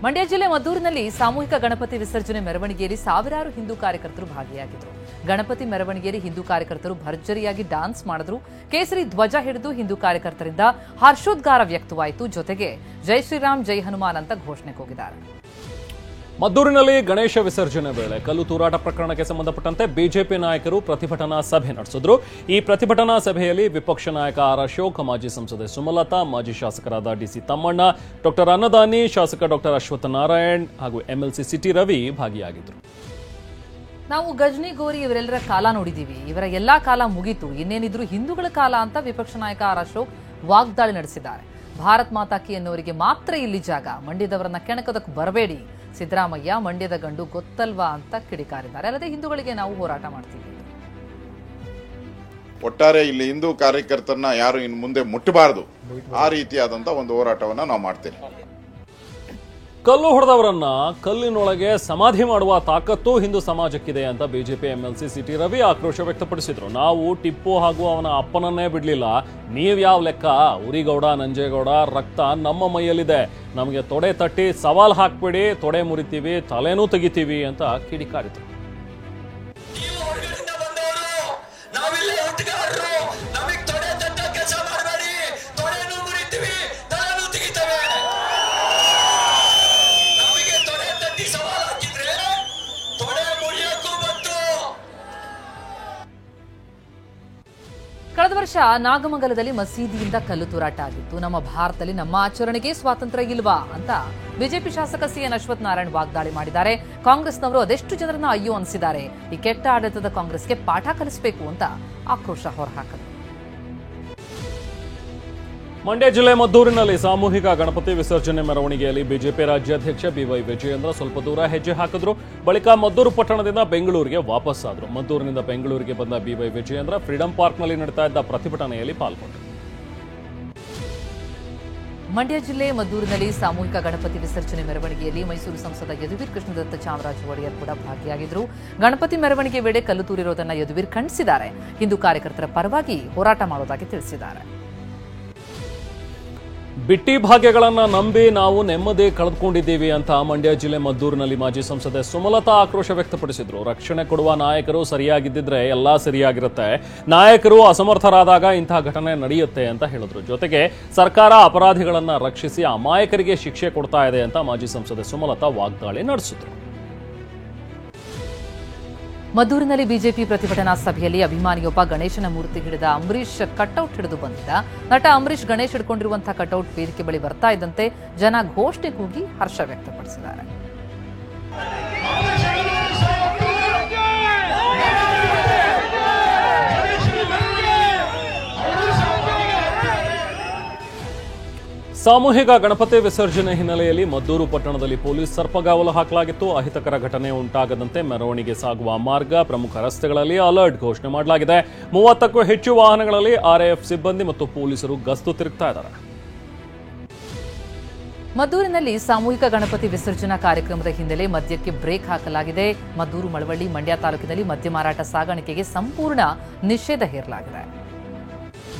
ಮಂಡ್ಯ ಜಿಲ್ಲೆ ಮದ್ದೂರಿನಲ್ಲಿ ಸಾಮೂಹಿಕ ಗಣಪತಿ ವಿಸರ್ಜನೆ ಮೆರವಣಿಗೆಯಲ್ಲಿ ಸಾವಿರಾರು ಹಿಂದೂ ಕಾರ್ಯಕರ್ತರು ಭಾಗಿಯಾಗಿದ್ದರು. ಗಣಪತಿ ಮೆರವಣಿಗೆಯಲ್ಲಿ ಹಿಂದೂ ಕಾರ್ಯಕರ್ತರು ಭರ್ಜರಿಯಾಗಿ ಡ್ಯಾನ್ಸ್ ಮಾಡಿದ್ರು. ಕೇಸರಿ ಧ್ವಜ ಹಿಡಿದು ಹಿಂದೂ ಕಾರ್ಯಕರ್ತರಿಂದ ಹರ್ಷೋದ್ಗಾರ ವ್ಯಕ್ತವಾಯಿತು. ಜೊತೆಗೆ ಜೈ ಶ್ರೀರಾಮ್ ಜೈ ಹನುಮಾನ್ ಅಂತ ಘೋಷಣೆ ಕೂಗಿದ್ದಾರೆ. ಮದ್ದೂರಿನಲ್ಲಿ ಗಣೇಶ ವಿಸರ್ಜನೆ ವೇಳೆ ಕಲ್ಲು ತೂರಾಟ ಪ್ರಕರಣಕ್ಕೆ ಸಂಬಂಧಪಟ್ಟಂತೆ ಬಿಜೆಪಿ ನಾಯಕರು ಪ್ರತಿಭಟನಾ ಸಭೆ ನಡೆಸಿದ್ರು. ಈ ಪ್ರತಿಭಟನಾ ಸಭೆಯಲ್ಲಿ ವಿಪಕ್ಷ ನಾಯಕ ಆರ್ ಅಶೋಕ್, ಮಾಜಿ ಸಂಸದೆ ಸುಮಲತಾ, ಮಾಜಿ ಶಾಸಕರಾದ ಡಿಸಿ ತಮ್ಮಣ್ಣ, ಡಾಕ್ಟರ್ ಅನ್ನದಾನಿ, ಶಾಸಕ ಡಾಕ್ಟರ್ ಅಶ್ವತ್ಥ ನಾರಾಯಣ್ ಹಾಗೂ ಎಂಎಲ್ಸಿ ಸಿಟಿ ರವಿ ಭಾಗಿಯಾಗಿದ್ದರು. ನಾವು ಗಜನಿ ಗೋರಿ ಇವರೆಲ್ಲರ ಕಾಲ ನೋಡಿದೀವಿ. ಇವರ ಎಲ್ಲಾ ಕಾಲ ಮುಗಿತು, ಇನ್ನೇನಿದ್ರು ಹಿಂದೂಗಳ ಕಾಲ ಅಂತ ವಿಪಕ್ಷ ನಾಯಕ ಆರ್ ಅಶೋಕ್ ವಾಗ್ದಾಳಿ ನಡೆಸಿದ್ದಾರೆ. ಭಾರತ್ ಮಾತಾ ಕಿ ಎನ್ನುವರಿಗೆ ಮಾತ್ರ ಇಲ್ಲಿ ಜಾಗ, ಮಂಡ್ಯದವರನ್ನ ಕೆಣಕೋದಕ್ಕೆ ಬರಬೇಡಿ. ಸಿದ್ದರಾಮಯ್ಯ ಮಂಡ್ಯದ ಗಂಡು ಗೊತ್ತಲ್ವಾ ಅಂತ ಕಿಡಿಕಾರಿದ್ದಾರೆ. ಅಲ್ಲದೆ ಹಿಂದೂಗಳಿಗೆ ನಾವು ಹೋರಾಟ ಮಾಡ್ತೀವಿ. ಒಟ್ಟಾರೆ ಇಲ್ಲಿ ಹಿಂದೂ ಕಾರ್ಯಕರ್ತರನ್ನ ಯಾರು ಇನ್ನು ಮುಂದೆ ಮುಟ್ಟಬಾರದು, ಆ ರೀತಿಯಾದಂತ ಒಂದು ಹೋರಾಟವನ್ನ ನಾವು ಮಾಡ್ತೇವೆ. ಕಲ್ಲು ಹೊಡೆದವರನ್ನ ಕಲ್ಲಿನೊಳಗೆ ಸಮಾಧಿ ಮಾಡುವ ತಾಕತ್ತು ಹಿಂದೂ ಸಮಾಜಕ್ಕಿದೆ ಅಂತ ಬಿಜೆಪಿ ಎಂಎಲ್ಸಿ ಸಿಟಿ ರವಿ ಆಕ್ರೋಶ ವ್ಯಕ್ತಪಡಿಸಿದ್ರು. ನಾವು ಟಿಪ್ಪು ಹಾಗೂ ಅವನ ಅಪ್ಪನನ್ನೇ ಬಿಡ್ಲಿಲ್ಲ, ನೀವ್ಯಾವ ಲೆಕ್ಕ? ಉರಿಗೌಡ, ನಂಜೇಗೌಡ ರಕ್ತ ನಮ್ಮ ಮೈಯಲ್ಲಿದೆ, ನಮಗೆ ತೊಡೆ ತಟ್ಟಿ ಸವಾಲ್ ಹಾಕ್ಬೇಡಿ, ತೊಡೆ ಮುರಿತೀವಿ, ತಲೆನೂ ತೆಗಿತೀವಿ ಅಂತ ಕಿಡಿಕಾರಿದ್ರು. ಕಳೆದ ವರ್ಷ ನಾಗಮಂಗಲದಲ್ಲಿ ಮಸೀದಿಯಿಂದ ಕಲ್ಲು ತೂರಾಟ ಆಗಿತ್ತು. ನಮ್ಮ ಭಾರತದಲ್ಲಿ ನಮ್ಮ ಆಚರಣೆಗೆ ಸ್ವಾತಂತ್ರ್ಯ ಇಲ್ವಾ ಅಂತ ಬಿಜೆಪಿ ಶಾಸಕ ಸಿಎನ್ ಅಶ್ವತ್ಥ ನಾರಾಯಣ್ ವಾಗ್ದಾಳಿ ಮಾಡಿದ್ದಾರೆ. ಕಾಂಗ್ರೆಸ್ನವರು ಅದೆಷ್ಟು ಜನರನ್ನ ಅಯ್ಯೋ ಅನಿಸಿದ್ದಾರೆ. ಈ ಕೆಟ್ಟ ಆಡಳಿತದ ಕಾಂಗ್ರೆಸ್ಗೆ ಪಾಠ ಕಲಿಸಬೇಕು ಅಂತ ಆಕ್ರೋಶ ಹೊರಹಾಕಿದರು. ಮಂಡ್ಯ ಜಿಲ್ಲೆ ಮದ್ದೂರಿನಲ್ಲಿ ಸಾಮೂಹಿಕ ಗಣಪತಿ ವಿಸರ್ಜನೆ ಮೆರವಣಿಗೆಯಲ್ಲಿ ಬಿಜೆಪಿ ರಾಜ್ಯಾಧ್ಯಕ್ಷ ಬಿವೈ ವಿಜಯೇಂದ್ರ ಸ್ವಲ್ಪ ದೂರ ಹೆಜ್ಜೆ ಹಾಕಿದ್ರು. ಬಳಿಕ ಮದ್ದೂರು ಪಟ್ಟಣದಿಂದ ಬೆಂಗಳೂರಿಗೆ ವಾಪಸ್ಸಾದರು. ಮದ್ದೂರಿನಿಂದ ಬೆಂಗಳೂರಿಗೆ ಬಂದ ಬಿವೈ ವಿಜಯೇಂದ್ರ ಫ್ರೀಡಂ ಪಾರ್ಕ್ನಲ್ಲಿ ನಡೀತಾ ಇದ್ದ ಪ್ರತಿಭಟನೆಯಲ್ಲಿ ಪಾಲ್ಗೊಂಡರು. ಮಂಡ್ಯ ಜಿಲ್ಲೆ ಮದ್ದೂರಿನಲ್ಲಿ ಸಾಮೂಹಿಕ ಗಣಪತಿ ವಿಸರ್ಜನೆ ಮೆರವಣಿಗೆಯಲ್ಲಿ ಮೈಸೂರು ಸಂಸದ ಯದುವೀರ್ ಕೃಷ್ಣದತ್ತ ಚಾಮರಾಜ ಒಡೆಯರ್ ಕೂಡ ಭಾಗಿಯಾಗಿದ್ದರು. ಗಣಪತಿ ಮೆರವಣಿಗೆ ವೇಳೆ ಕಲ್ಲು ತೂರಿರೋದನ್ನು ಯದುವೀರ್ ಖಂಡಿಸಿದ್ದಾರೆ. ಹಿಂದೂ ಕಾರ್ಯಕರ್ತರ ಪರವಾಗಿ ಹೋರಾಟ ಮಾಡೋದಾಗಿ ತಿಳಿಸಿದ್ದಾರೆ. ಬಿಟ್ಟಿ ಭಾಗ್ಯಗಳನ್ನ ನಂಬಿ ನಾವು ನೆಮ್ಮದಿ ಕಳೆದುಕೊಂಡಿದ್ದೀವಿ ಅಂತ ಮಂಡ್ಯ ಜಿಲ್ಲೆ ಮದ್ದೂರಿನಲ್ಲಿ ಮಾಜಿ ಸಂಸದೆ ಸುಮಲತಾ ಆಕ್ರೋಶ ವ್ಯಕ್ತಪಡಿಸಿದ್ರು. ರಕ್ಷಣೆ ಕೊಡುವ ನಾಯಕರು ಸರಿಯಾಗಿದ್ದಿದ್ರೆ ಎಲ್ಲಾ ಸರಿಯಾಗಿರುತ್ತೆ, ನಾಯಕರು ಅಸಮರ್ಥರಾದಾಗ ಇಂತಹ ಘಟನೆ ನಡೆಯುತ್ತೆ ಅಂತ ಹೇಳಿದ್ರು. ಜೊತೆಗೆ ಸರ್ಕಾರ ಅಪರಾಧಿಗಳನ್ನ ರಕ್ಷಿಸಿ ಅಮಾಯಕರಿಗೆ ಶಿಕ್ಷೆ ಕೊಡ್ತಾ ಇದೆ ಅಂತ ಮಾಜಿ ಸಂಸದೆ ಸುಮಲತಾ ವಾಗ್ದಾಳಿ ನಡೆಸಿದ್ರು. ಮದ್ದೂರಿನಲ್ಲಿ ಬಿಜೆಪಿ ಪ್ರತಿಭಟನಾ ಸಭೆಯಲ್ಲಿ ಅಭಿಮಾನಿಯೊಬ್ಬ ಗಣೇಶನ ಮೂರ್ತಿ ಹಿಡಿದ ಅಂಬರೀಶ್ ಕಟೌಟ್ ಹಿಡಿದು ಬಂದಿದ್ದ. ನಟ ಅಂಬರೀಶ್ ಗಣೇಶ್ ಹಿಡ್ಕೊಂಡಿರುವಂತಹ ಕಟೌಟ್ ವೇದಿಕೆ ಬಳಿ ಬರ್ತಾ ಇದ್ದಂತೆ ಜನ ಘೋಷಣೆ ಕೂಗಿ ಹರ್ಷ ವ್ಯಕ್ತಪಡಿಸಿದ್ದಾರೆ. ಸಾಮೂಹಿಕ ಗಣಪತಿ ವಿಸರ್ಜನೆ ಹಿನ್ನೆಲೆಯಲ್ಲಿ ಮದ್ದೂರು ಪಟ್ಟಣದಲ್ಲಿ ಪೊಲೀಸ್ ಸರ್ಪಗಾವಲು ಹಾಕಲಾಗಿತ್ತು. ಅಹಿತಕರ ಘಟನೆ ಉಂಟಾಗದಂತೆ ಮೆರವಣಿಗೆ ಸಾಗುವ ಮಾರ್ಗ, ಪ್ರಮುಖ ರಸ್ತೆಗಳಲ್ಲಿ ಅಲರ್ಟ್ ಘೋಷಣೆ ಮಾಡಲಾಗಿದೆ. 30ಕ್ಕೂ ಹೆಚ್ಚು ವಾಹನಗಳಲ್ಲಿ ಆರ್ಎಎಫ್ ಸಿಬ್ಬಂದಿ ಮತ್ತು ಪೊಲೀಸರು ಗಸ್ತು ತಿರುಗ್ತಾ ಇದ್ದಾರೆ. ಮದ್ದೂರಿನಲ್ಲಿ ಸಾಮೂಹಿಕ ಗಣಪತಿ ವಿಸರ್ಜನಾ ಕಾರ್ಯಕ್ರಮದ ಹಿನ್ನೆಲೆ ಮದ್ಯಕ್ಕೆ ಬ್ರೇಕ್ ಹಾಕಲಾಗಿದೆ. ಮದ್ದೂರು, ಮಳವಳ್ಳಿ, ಮಂಡ್ಯ ತಾಲೂಕಿನಲ್ಲಿ ಮದ್ಯ ಮಾರಾಟ ಸಾಗಾಣಿಕೆಗೆ ಸಂಪೂರ್ಣ ನಿಷೇಧ ಹೇರಲಾಗಿದೆ.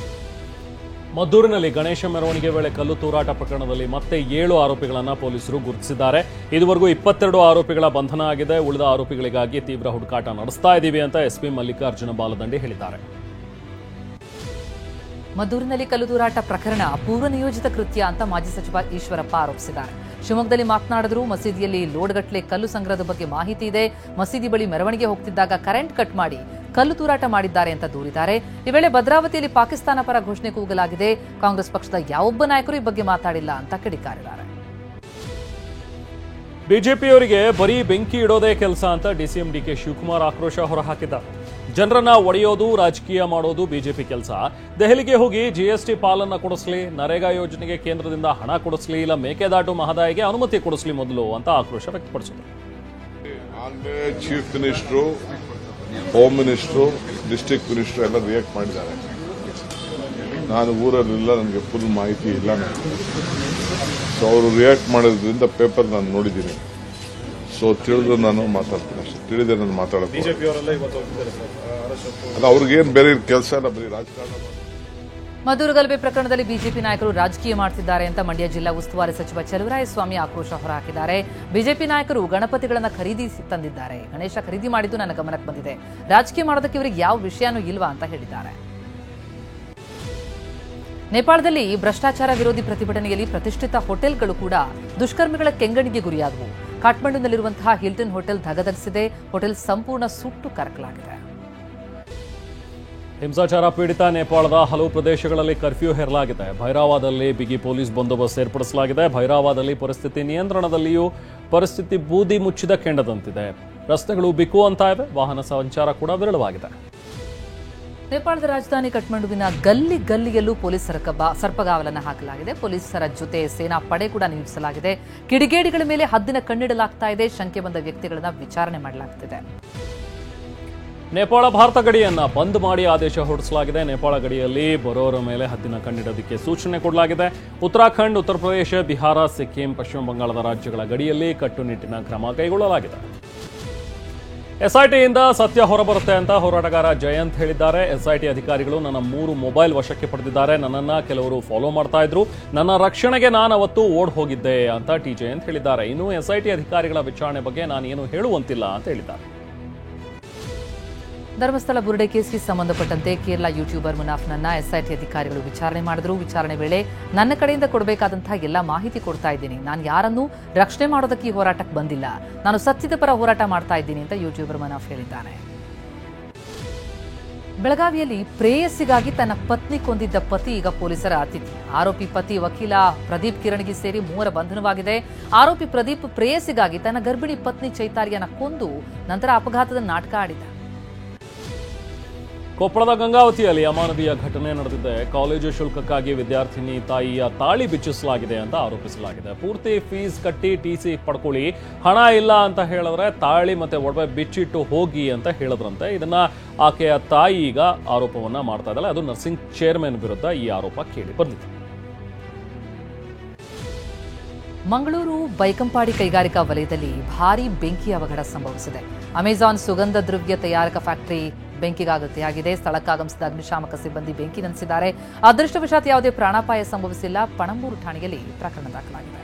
ಮದ್ದೂರಿನಲ್ಲಿ ಗಣೇಶ ಮೆರವಣಿಗೆ ವೇಳೆ ಕಲ್ಲು ತೂರಾಟ ಪ್ರಕರಣದಲ್ಲಿ ಮತ್ತೆ 7 ಆರೋಪಿಗಳನ್ನು ಪೊಲೀಸರು ಗುರುತಿಸಿದ್ದಾರೆ. ಇದುವರೆಗೂ 22 ಆರೋಪಿಗಳ ಬಂಧನ ಆಗಿದೆ. ಉಳಿದ ಆರೋಪಿಗಳಿಗಾಗಿ ತೀವ್ರ ಹುಡುಕಾಟ ನಡೆಸ್ತಾ ಇದ್ದೀವಿ ಅಂತ ಎಸ್ಪಿ ಮಲ್ಲಿಕಾರ್ಜುನ ಬಾಲದಂಡೆ ಹೇಳಿದ್ದಾರೆ. ಮದ್ದೂರಿನಲ್ಲಿ ಕಲ್ಲು ತೂರಾಟ ಪ್ರಕರಣ ಪೂರ್ವ ನಿಯೋಜಿತ ಕೃತ್ಯ ಅಂತ ಮಾಜಿ ಸಚಿವ ಈಶ್ವರಪ್ಪ ಆರೋಪಿಸಿದ್ದಾರೆ. ಶಿವಮೊಗ್ಗದಲ್ಲಿ ಮಾತನಾಡಿದ್ರು. ಮಸೀದಿಯಲ್ಲಿ ಲೋಡ್ಗಟ್ಟಲೆ ಕಲ್ಲು ಸಂಗ್ರಹದ ಬಗ್ಗೆ ಮಾಹಿತಿ ಇದೆ. ಮಸೀದಿ ಬಳಿ ಮೆರವಣಿಗೆ ಹೋಗ್ತಿದ್ದಾಗ ಕರೆಂಟ್ ಕಟ್ ಮಾಡಿ ಕಲ್ಲು ತೂರಾಟ ಮಾಡಿದ್ದಾರೆ ಅಂತ ದೂರಿದ್ದಾರೆ. ಈ ವೇಳೆ ಭದ್ರಾವತಿಯಲ್ಲಿ ಪಾಕಿಸ್ತಾನ ಪರ ಘೋಷಣೆ ಕೂಗಲಾಗಿದೆ. ಕಾಂಗ್ರೆಸ್ ಪಕ್ಷದ ಯಾವೊಬ್ಬ ನಾಯಕರು ಈ ಬಗ್ಗೆ ಮಾತಾಡಿಲ್ಲ ಅಂತ ಕಿಡಿಕಾರಿದ್ದಾರೆ. ಬಿಜೆಪಿಯವರಿಗೆ ಬರೀ ಬೆಂಕಿ ಇಡೋದೇ ಕೆಲಸ ಅಂತ ಡಿಸಿಎಂ ಡಿಕೆ ಶಿವಕುಮಾರ್ ಆಕ್ರೋಶ ಹೊರಹಾಕಿದ್ದಾರೆ. ಜನರನ್ನ ಒಡೆಯೋದು, ರಾಜಕೀಯ ಮಾಡೋದು ಬಿಜೆಪಿ ಕೆಲಸ. ದೆಹಲಿಗೆ ಹೋಗಿ ಜಿಎಸ್ಟಿ ಪಾಲನ್ನ ಕೊಡಿಸ್ಲಿ, ನರೇಗಾ ಯೋಜನೆಗೆ ಕೇಂದ್ರದಿಂದ ಹಣ ಕೊಡಿಸ್ಲಿ, ಇಲ್ಲ ಮೇಕೆದಾಟು ಮಹದಾಯಿಗೆ ಅನುಮತಿ ಕೊಡಿಸ್ಲಿ ಮೊದಲು ಅಂತ ಆಕ್ರೋಶ ವ್ಯಕ್ತಪಡಿಸಿದರು. Chief minister, home minister, district minister ಎಲ್ಲ ರಿಯಾಕ್ಟ್ ಮಾಡಿದ್ದಾರೆ. ನಾನು ಊರಲ್ಲಿಲ್ಲ, ನನಗೆ ಫುಲ್ ಮಾಹಿತಿ ಇಲ್ಲ. ಸೊ ಅವರು ರಿಯಾಕ್ಟ್ ಮಾಡೋದ್ರಿಂದ ಪೇಪರ್ ನಾನು ನೋಡಿದ್ದೀನಿ. ಸೊ ತಿಳಿದು ನಾನು ಮಾತಾಡ್ತೀನಿ ಅಷ್ಟೇ, ತಿಳಿದೆ ನಾನು ಮಾತಾಡೋದು. ಅಲ್ಲ, ಅವ್ರಿಗೇನು ಬೇರೆ ಕೆಲಸ ಇಲ್ಲ, ಬರೀ ರಾಜಕಾರಣ. ಮಧುರ ಗಲಭೆ ಪ್ರಕರಣದಲ್ಲಿ ಬಿಜೆಪಿ ನಾಯಕರು ರಾಜಕೀಯ ಮಾಡ್ತಿದ್ದಾರೆ ಅಂತ ಮಂಡ್ಯ ಜಿಲ್ಲಾ ಉಸ್ತುವಾರಿ ಸಚಿವ ಚಲುವರಾಯಸ್ವಾಮಿ ಆಕ್ರೋಶ ಹೊರಹಾಕಿದ್ದಾರೆ. ಬಿಜೆಪಿ ನಾಯಕರು ಗಣಪತಿಗಳನ್ನು ಖರೀದಿಸಿ ತಂದಿದ್ದಾರೆ. ಗಣೇಶ ಖರೀದಿ ಮಾಡಿದ್ದು ನನ್ನ ಗಮನಕ್ಕೆ ಬಂದಿದೆ. ರಾಜಕೀಯ ಮಾಡೋದಕ್ಕೆ ಇವರಿಗೆ ಯಾವ ವಿಷಯನೂ ಇಲ್ವಾ ಅಂತ ಹೇಳಿದ್ದಾರೆ. ನೇಪಾಳದಲ್ಲಿ ಭ್ರಷ್ಟಾಚಾರ ವಿರೋಧಿ ಪ್ರತಿಭಟನೆಯಲ್ಲಿ ಪ್ರತಿಷ್ಠಿತ ಹೋಟೆಲ್ಗಳು ಕೂಡ ದುಷ್ಕರ್ಮಿಗಳ ಕೆಂಗಣಿಗೆ ಗುರಿಯಾದವು. ಕಾಠ್ಮಂಡುನಲ್ಲಿರುವಂತಹ ಹಿಲ್ಟನ್ ಹೋಟೆಲ್ ಧಗಧರಿಸಿದೆ. ಹೋಟೆಲ್ ಸಂಪೂರ್ಣ ಸುಟ್ಟು ಕರಕಲಾಗಿದೆ. ಹಿಂಸಾಚಾರ ಪೀಡಿತ ನೇಪಾಳದ ಹಲವು ಪ್ರದೇಶಗಳಲ್ಲಿ ಕರ್ಫ್ಯೂ ಹೇರಲಾಗಿದೆ. ಭೈರಾವಾದಲ್ಲಿ ಬಿಗಿ ಪೊಲೀಸ್ ಬಂದೋಬಸ್ತ್ ಏರ್ಪಡಿಸಲಾಗಿದೆ. ಭೈರಾವಾದಲ್ಲಿ ಪರಿಸ್ಥಿತಿ ನಿಯಂತ್ರಣದಲ್ಲಿಯೂ ಪರಿಸ್ಥಿತಿ ಬೂದಿ ಮುಚ್ಚಿದ ಕೆಂಡದಂತಿದೆ. ರಸ್ತೆಗಳು ಬಿಕ್ಕು ಅಂತ ಇವೆ. ವಾಹನ ಸಂಚಾರ ಕೂಡ ವಿರಳವಾಗಿದೆ. ನೇಪಾಳದ ರಾಜಧಾನಿ ಕಠ್ಮಂಡುವಿನ ಗಲ್ಲಿ ಗಲ್ಲಿಯಲ್ಲೂ ಪೊಲೀಸ್ ಸರ್ಪಗಾವಲನ್ನು ಹಾಕಲಾಗಿದೆ. ಪೊಲೀಸರ ಜೊತೆ ಸೇನಾ ಪಡೆ ಕೂಡ ನಿಯೋಜಿಸಲಾಗಿದೆ. ಕಿಡಿಗೇಡಿಗಳ ಮೇಲೆ ಹದ್ದಿನ ಕಣ್ಣಿಡಲಾಗ್ತಾ ಇದೆ. ಶಂಕೆ ಬಂದ ವ್ಯಕ್ತಿಗಳನ್ನ ವಿಚಾರಣೆ ಮಾಡಲಾಗ್ತಿದೆ. ನೇಪಾಳ ಭಾರತ ಗಡಿಯನ್ನ ಬಂದ್ ಮಾಡಿ ಆದೇಶ ಹೊರಡಿಸಲಾಗಿದೆ. ನೇಪಾಳ ಗಡಿಯಲ್ಲಿ ಬರೋರ ಮೇಲೆ ಹದ್ದಿನ ಕಣ್ಣಿಡೋದಕ್ಕೆ ಸೂಚನೆ ಕೊಡಲಾಗಿದೆ. ಉತ್ತರಾಖಂಡ್, ಉತ್ತರ ಪ್ರದೇಶ, ಬಿಹಾರ, ಸಿಕ್ಕಿಂ, ಪಶ್ಚಿಮ ಬಂಗಾಳದ ರಾಜ್ಯಗಳ ಗಡಿಯಲ್ಲಿ ಕಟ್ಟುನಿಟ್ಟಿನ ಕ್ರಮ ಕೈಗೊಳ್ಳಲಾಗಿದೆ. ಎಸ್ಐಟಿಯಿಂದ ಸತ್ಯ ಹೊರಬರುತ್ತೆ ಅಂತ ಹೋರಾಟಗಾರ ಜಯಂತ್ ಹೇಳಿದ್ದಾರೆ. ಎಸ್ಐಟಿ ಅಧಿಕಾರಿಗಳು ನನ್ನ 3 ಮೊಬೈಲ್ ವಶಕ್ಕೆ ಪಡೆದಿದ್ದಾರೆ. ನನ್ನನ್ನು ಕೆಲವರು ಫಾಲೋ ಮಾಡ್ತಾ ಇದ್ರು. ನನ್ನ ರಕ್ಷಣೆಗೆ ನಾನು ಅವತ್ತು ಓಡ್ ಹೋಗಿದ್ದೆ ಅಂತ ಟಿ ಜಯಂತ್ ಹೇಳಿದ್ದಾರೆ. ಇನ್ನು ಎಸ್ಐಟಿ ಅಧಿಕಾರಿಗಳ ವಿಚಾರಣೆ ಬಗ್ಗೆ ನಾನು ಏನು ಹೇಳುವಂತಿಲ್ಲ ಅಂತ ಹೇಳಿದ್ದಾರೆ. ಧರ್ಮಸ್ಥಳ ಬುರುಡೆ ಕೇಸ್ಗೆ ಸಂಬಂಧಪಟ್ಟಂತೆ ಕೇರಳ ಯೂಟ್ಯೂಬರ್ ಮುನಾಫ್ನನ್ನ ಎಸ್ಐಟಿ ಅಧಿಕಾರಿಗಳು ವಿಚಾರಣೆ ಮಾಡಿದ್ರು. ವಿಚಾರಣೆ ವೇಳೆ ನನ್ನ ಕಡೆಯಿಂದ ಕೊಡಬೇಕಾದಂತಹ ಎಲ್ಲ ಮಾಹಿತಿ ಕೊಡ್ತಾ ಇದ್ದೀನಿ. ನಾನು ಯಾರನ್ನೂ ರಕ್ಷಣೆ ಮಾಡೋದಕ್ಕೆ ಈ ಹೋರಾಟಕ್ಕೆ ಬಂದಿಲ್ಲ. ನಾನು ಸತ್ಯದ ಪರ ಹೋರಾಟ ಮಾಡ್ತಾ ಇದ್ದೀನಿ ಅಂತ ಯೂಟ್ಯೂಬರ್ ಮುನಾಫ್ ಹೇಳಿದ್ದಾನೆ. ಬೆಳಗಾವಿಯಲ್ಲಿ ಪ್ರೇಯಸಿಗಾಗಿ ತನ್ನ ಪತ್ನಿ ಕೊಂದಿದ್ದ ಪತಿ ಈಗ ಪೊಲೀಸರ ಅತಿಥಿ. ಆರೋಪಿ ಪತಿ ವಕೀಲ ಪ್ರದೀಪ್ ಕಿರಣಗಿ ಸೇರಿ 3 ಬಂಧನವಾಗಿದೆ. ಆರೋಪಿ ಪ್ರದೀಪ್ ಪ್ರೇಯಸಿಗಾಗಿ ತನ್ನ ಗರ್ಭಿಣಿ ಪತ್ನಿ ಚೈತಾಲಿಯನ್ನ ಕೊಂದು ನಂತರ ಅಪಘಾತದ ನಾಟಕ ಆಡಿದ. ಕೊಪ್ಪಳದ ಗಂಗಾವತಿಯಲ್ಲಿ ಅಮಾನವೀಯ ಘಟನೆ ನಡೆದಿದೆ. ಕಾಲೇಜು ಶುಲ್ಕಕ್ಕಾಗಿ ವಿದ್ಯಾರ್ಥಿನಿ ತಾಯಿಯ ತಾಳಿ ಬಿಚ್ಚಿಸಲಾಗಿದೆ ಅಂತ ಆರೋಪಿಸಲಾಗಿದೆ. ಪೂರ್ತಿ ಫೀಸ್ ಕಟ್ಟಿ ಟಿಸಿ ಪಡ್ಕೊಳ್ಳಿ, ಹಣ ಇಲ್ಲ ಅಂತ ಹೇಳಿದ್ರೆ ತಾಳಿ ಮತ್ತೆ ಒಡವೆ ಬಿಚ್ಚಿಟ್ಟು ಹೋಗಿ ಅಂತ ಹೇಳಿದ್ರಂತೆ. ಇದನ್ನ ಆಕೆಯ ತಾಯಿ ಈಗ ಆರೋಪವನ್ನ ಮಾಡ್ತಾ ಇದ್ದಾಳೆ. ಅದು ನರ್ಸಿಂಗ್ ಚೇರ್ಮನ್ ವಿರುದ್ಧ ಈ ಆರೋಪ ಕೇಳಿ ಬಂದಿದೆ. ಮಂಗಳೂರು ಬೈಕಂಪಾಡಿ ಕೈಗಾರಿಕಾ ವಲಯದಲ್ಲಿ ಭಾರೀ ಬೆಂಕಿ ಅವಘಡ ಸಂಭವಿಸಿದೆ. ಅಮೆಜಾನ್ ಸುಗಂಧ ದ್ರವ್ಯ ತಯಾರಕ ಫ್ಯಾಕ್ಟರಿ ಬೆಂಕಿಗಾಗುತ್ತಿಯಾಗಿದೆ. ಸ್ಥಳಕ್ಕಾಗಮಿಸಿದ ಅಗ್ನಿಶಾಮಕ ಸಿಬ್ಬಂದಿ ಬೆಂಕಿ ನಂದಿಸಿದ್ದಾರೆ. ಅದೃಷ್ಟವಶಾತ್ ಯಾವುದೇ ಪ್ರಾಣಾಪಾಯ ಸಂಭವಿಸಿಲ್ಲ. ಪಣಂಬೂರು ಠಾಣೆಯಲ್ಲಿ ಪ್ರಕರಣ ದಾಖಲಾಗಿದೆ.